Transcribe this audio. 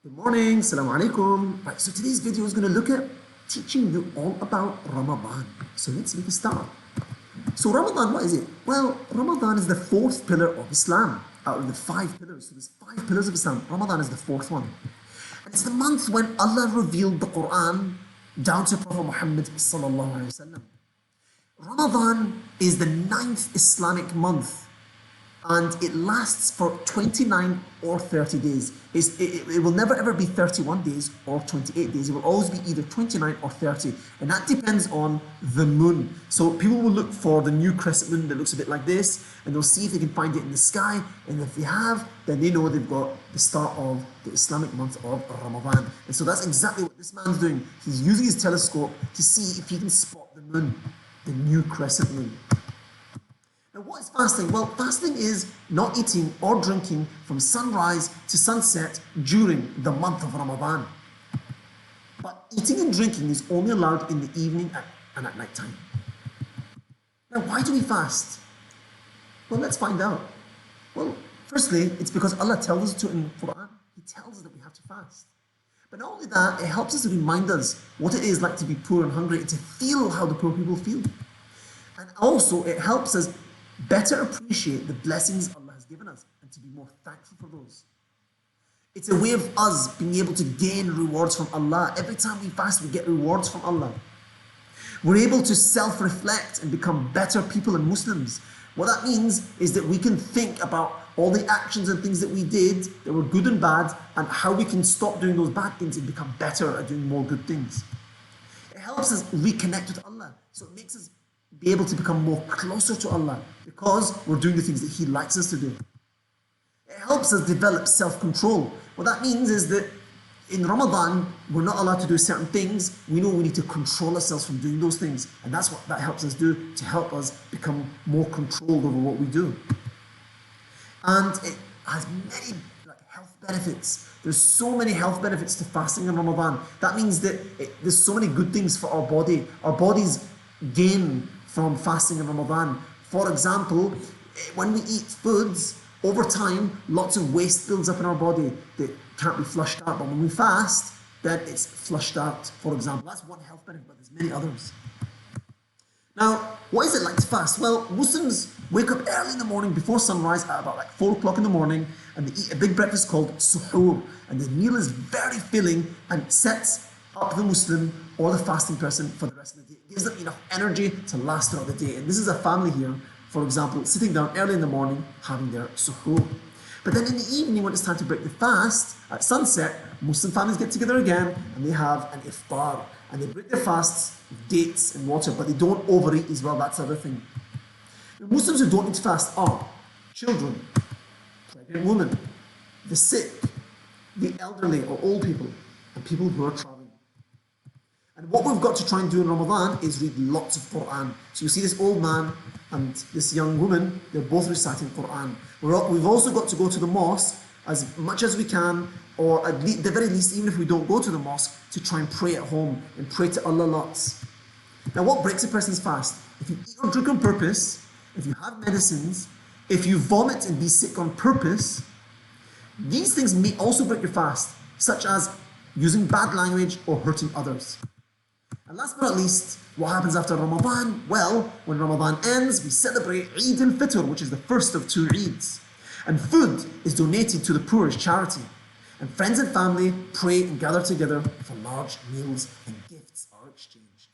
Good morning, Assalamu alaikum. Right, so today's video is going to look at teaching you all about Ramadan. So let's make a start. So Ramadan, what is it? Well, Ramadan is the fourth pillar of Islam out of the five pillars. So there's five pillars of Islam. Ramadan is the fourth one. And it's the month when Allah revealed the Quran down to Prophet Muhammad sallallahu alaihi wasallam. Ramadan is the ninth Islamic month and it lasts for 29 or 30 days. It will never ever be 31 days or 28 days. It will always be either 29 or 30. And that depends on the moon. So people will look for the new crescent moon that looks a bit like this, and they'll see if they can find it in the sky. And if they have, then they know they've got the start of the Islamic month of Ramadan. And so that's exactly what this man's doing. He's using his telescope to see if he can spot the moon, the new crescent moon. Now, what is fasting? Well, fasting is not eating or drinking from sunrise to sunset during the month of Ramadan. But eating and drinking is only allowed in the evening and at night time. Now, why do we fast? Well, let's find out. Well, firstly, it's because Allah tells us to in the Quran. He tells us that we have to fast. But not only that, it helps us to remind us what it is like to be poor and hungry and to feel how the poor people feel. And also, it helps us better appreciate the blessings Allah has given us and to be more thankful for those. It's a way of us being able to gain rewards from Allah. Every time we fast, we get rewards from Allah. We're able to self-reflect and become better people and Muslims. What that means is that we can think about all the actions and things that we did that were good and bad, and how we can stop doing those bad things and become better at doing more good things. It helps us reconnect with Allah. So it makes us be able to become more closer to Allah because we're doing the things that He likes us to do. It helps us develop self-control. What that means is that in Ramadan, we're not allowed to do certain things. We know we need to control ourselves from doing those things. And that's what that helps us do, to help us become more controlled over what we do. And it has many health benefits. There's so many health benefits to fasting in Ramadan. That means that there's so many good things for our body. Our bodies gain from fasting in Ramadan. For example, when we eat foods, over time, lots of waste builds up in our body that can't be flushed out. But when we fast, then it's flushed out, for example. That's one health benefit, but there's many others. Now, what is it like to fast? Well, Muslims wake up early in the morning before sunrise at about 4 o'clock in the morning, and they eat a big breakfast called suhoor. And the meal is very filling and sets up the Muslim or the fasting person for the rest of the day. It gives them enough energy to last throughout the day. And this is a family here, for example, sitting down early in the morning, having their suhoor. But then in the evening, when it's time to break the fast, at sunset, Muslim families get together again and they have an iftar. And they break their fasts with dates and water, but they don't overeat as well. That's the other thing. The Muslims who don't eat fast are children, pregnant women, the sick, the elderly or old people, and people who are traveling. And what we've got to try and do in Ramadan is read lots of Quran. So you see this old man and this young woman, they're both reciting Quran. We've also got to go to the mosque as much as we can, or at the very least, even if we don't go to the mosque, to try and pray at home and pray to Allah lots. Now, what breaks a person's fast? If you eat or drink on purpose, if you have medicines, if you vomit and be sick on purpose, these things may also break your fast, such as using bad language or hurting others. And last but not least, what happens after Ramadan? Well, when Ramadan ends, we celebrate Eid al-Fitr, which is the first of 2 Eids. And food is donated to the poor as charity. And friends and family pray and gather together for large meals, and gifts are exchanged.